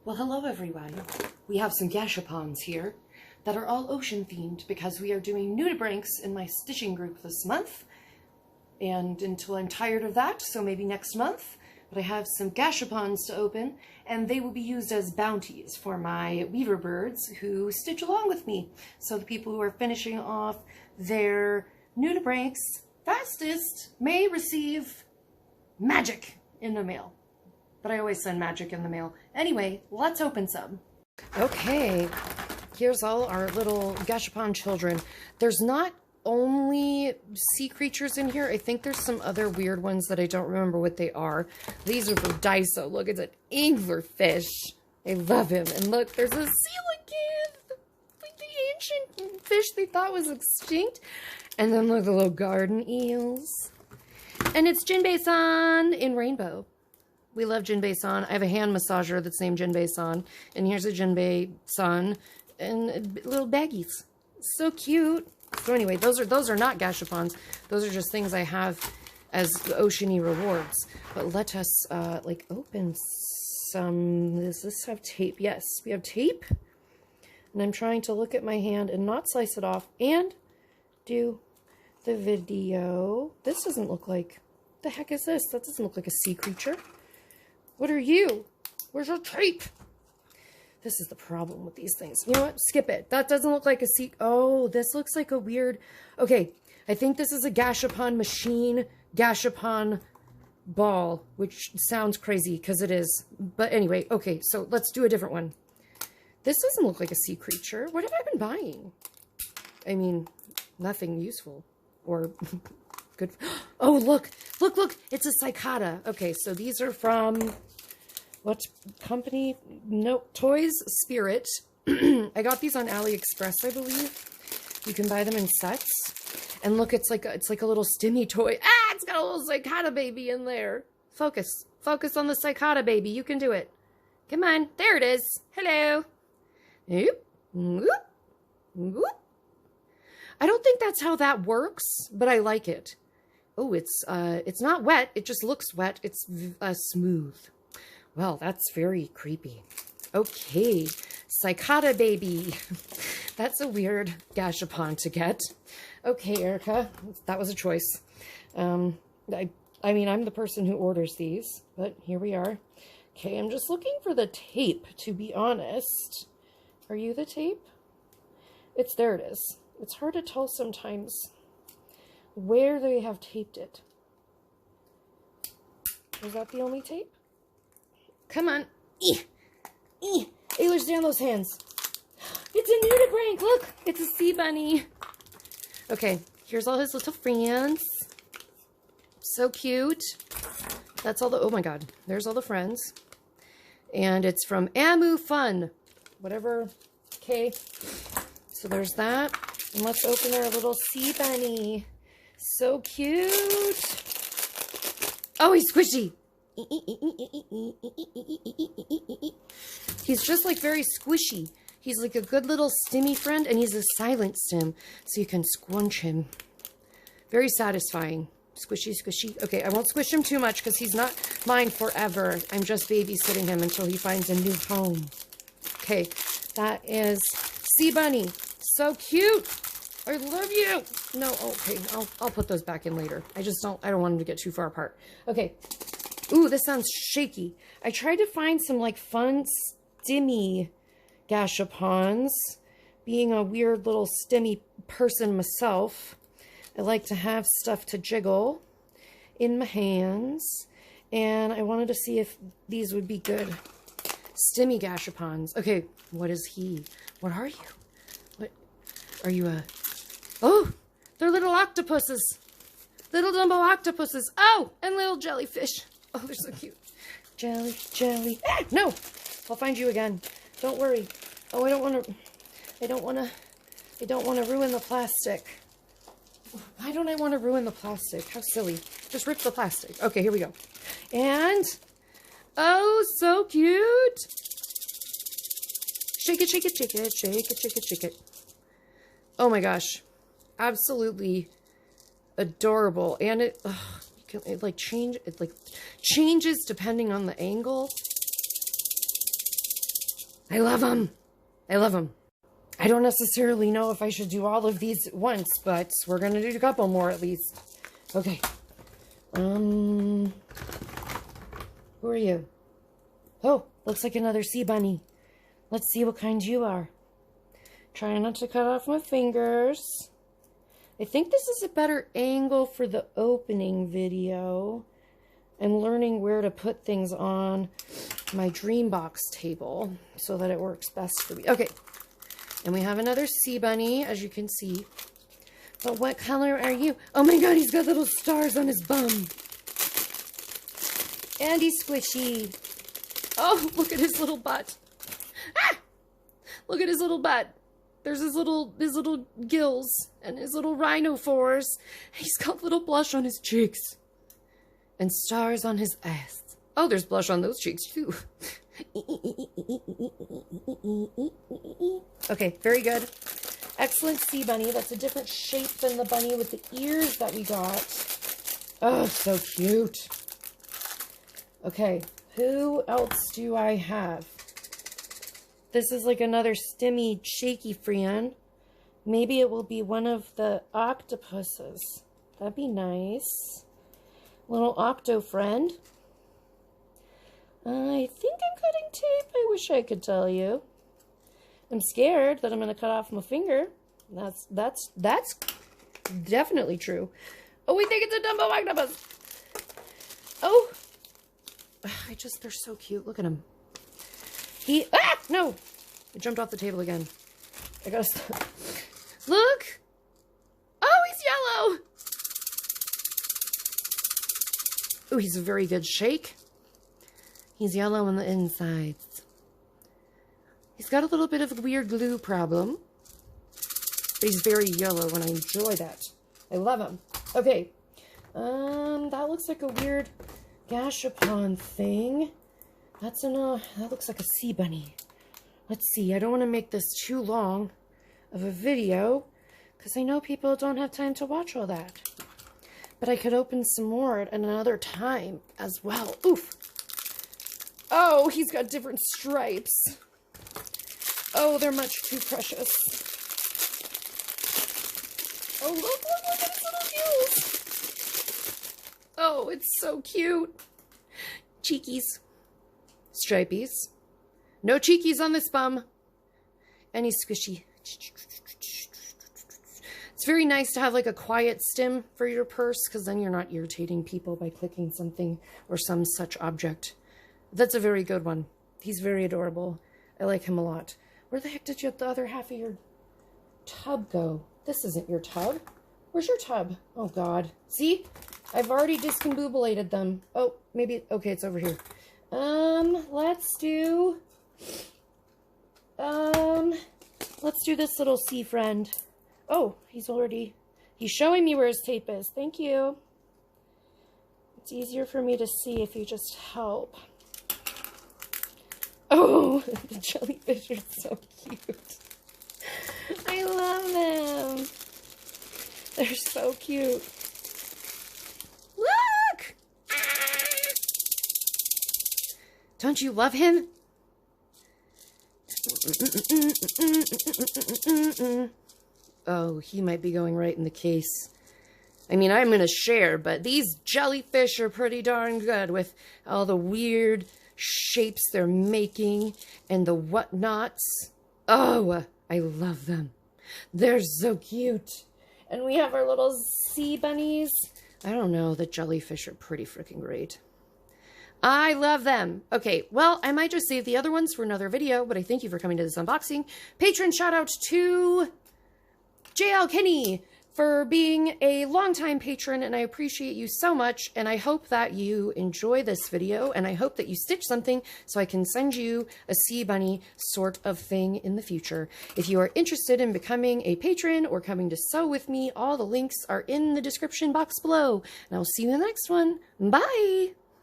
Well, hello everyone. We have some Gachapons here that are all ocean themed because we are doing nudibranchs in my stitching group this month. And until I'm tired of that, so maybe next month, but I have some Gachapons to open and they will be used as bounties for my weaver birds who stitch along with me. So the people who are finishing off their nudibranchs fastest may receive magic in the mail. But I always send magic in the mail. Anyway, let's open some. Okay, here's all our little Gachapon children. There's not only sea creatures in here. I think there's some other weird ones that I don't remember what they are. These are for Daiso. Look, it's an anglerfish. I love him. And look, there's a coelacanth, like the ancient fish they thought was extinct. And then look, the little garden eels. And it's Jinbei-san in rainbow. We love Jinbei-san. I have a hand massager that's named Jinbei-san. And here's a Jinbei-san and little baggies. So cute. So anyway, those are not Gachapons. Those are just things I have as oceany rewards. But let us like open some. Does this have tape? Yes, we have tape. And I'm trying to look at my hand and not slice it off and do the video. This doesn't look like, the heck is this? That doesn't look like a sea creature. What are you? Where's your tape? This is the problem with these things. You know what? Skip it. That doesn't look like a sea. Oh, this looks like a weird. Okay, I think this is a Gachapon machine, Gachapon ball, which sounds crazy because it is. But anyway, okay, so let's do a different one. This doesn't look like a sea creature. What have I been buying? I mean, nothing useful or good. Oh, look, look, look. It's a cicada. Okay, so these are from what company? No, Toys Spirit. I got these on AliExpress, I believe. You can buy them in sets. And look, it's like a little stimmy toy. Ah, it's got a little cicada baby in there. Focus. Focus on the cicada baby. You can do it. Come on. There it is. Hello. Oop. Oop. Oop. I don't think that's how that works, but I like it. Oh, it's not wet. It just looks wet. It's smooth. Well, that's very creepy. Okay, cicada baby. That's a weird Gachapon to get. Okay, Erica, that was a choice. I mean, I'm the person who orders these, but here we are. Okay, I'm just looking for the tape, to be honest. Are you the tape? There it is. It's hard to tell sometimes where they have taped it. Was that the only tape? Come on. Ehlers Danlos hands. It's a nudibranch. Look, it's a sea bunny. Okay, here's all his little friends. So cute. That's all the, oh my God, there's all the friends. And it's from Amu Fun. Whatever. Okay, so there's that. And let's open our little sea bunny. So cute. Oh, he's squishy. He's just like very squishy. He's like a good little stimmy friend, and he's a silent stim, so you can squunch him. Very satisfying. Squishy, squishy. Okay, I won't squish him too much because he's not mine forever. I'm just babysitting him until he finds a new home. Okay, that is Sea Bunny. So cute. I love you. No, okay, I'll put those back in later. I don't want them to get too far apart. Okay. Ooh, this sounds shaky. I tried to find some like fun stimmy Gachapons. Being a weird little stimmy person myself, I like to have stuff to jiggle in my hands. And I wanted to see if these would be good stimmy Gachapons. Okay, what is he? What are you? What are you a... Oh, they're little octopuses. Little Dumbo octopuses. Oh, and little jellyfish. Oh, they're so cute. Jelly, jelly. Ah, no, I'll find you again. Don't worry. Oh, I don't want to ruin the plastic. Why don't I want to ruin the plastic? How silly. Just rip the plastic. Okay, here we go. And, oh, so cute. Shake it, shake it, shake it, shake it, shake it, shake it. Oh my gosh. Absolutely adorable. And it like changes depending on the angle. I love them. I love them. I don't necessarily know if I should do all of these at once, but we're going to do a couple more at least. Okay. Who are you? Oh, looks like another sea bunny. Let's see what kind you are. Trying not to cut off my fingers. I think this is a better angle for the opening video. I'm learning where to put things on my Dreambox table so that it works best for me. Okay. And we have another sea bunny, as you can see. But what color are you? Oh my god, he's got little stars on his bum. And he's squishy. Oh, look at his little butt. Ah! Look at his little butt. There's his little gills and his little rhinophores. He's got little blush on his cheeks. And stars on his ass. Oh, there's blush on those cheeks too. Okay, very good. Excellent sea bunny. That's a different shape than the bunny with the ears that we got. Oh, so cute. Okay, who else do I have? This is like another stimmy, shaky friend. Maybe it will be one of the octopuses. That'd be nice. Little octo friend. I think I'm cutting tape. I wish I could tell you. I'm scared that I'm going to cut off my finger. That's definitely true. Oh, we think it's a Dumbo octopus. Oh. They're so cute. Look at him. No. I jumped off the table again. I gotta stop. Look. Oh, he's yellow. Oh, he's a very good shake. He's yellow on the insides. He's got a little bit of a weird glue problem. But he's very yellow, and I enjoy that. I love him. Okay. That looks like a weird Gachapon thing. That looks like a sea bunny. Let's see. I don't want to make this too long of a video, because I know people don't have time to watch all that. But I could open some more at another time as well. Oof. Oh, he's got different stripes. Oh, they're much too precious. Oh, look at his little gills. Oh, it's so cute. Cheekies. Stripies. No cheekies on this bum. And he's squishy. It's very nice to have like a quiet stim for your purse, because then you're not irritating people by clicking something or some such object. That's a very good one. He's very adorable. I like him a lot. Where the heck did the other half of your tub go? This isn't your tub. Where's your tub? Oh, God. See? I've already discombobulated them. Oh, maybe... Okay, it's over here. Let's do this little sea friend. Oh, he's showing me where his tape is. Thank you. It's easier for me to see if you just help. Oh, the jellyfish are so cute. I love them. They're so cute. Look! Don't you love him? Oh, he might be going right in the case. I mean, I'm going to share, but these jellyfish are pretty darn good with all the weird shapes they're making and the whatnots. Oh, I love them. They're so cute. And we have our little sea bunnies. I don't know, the jellyfish are pretty freaking great. I love them. Okay, well, I might just save the other ones for another video, but I thank you for coming to this unboxing. Patron shout out to JL Kenny for being a longtime patron, and I appreciate you so much, and I hope that you enjoy this video, and I hope that you stitch something so I can send you a sea bunny sort of thing in the future. If you are interested in becoming a patron or coming to sew with me, all the links are in the description box below, and I'll see you in the next one. Bye!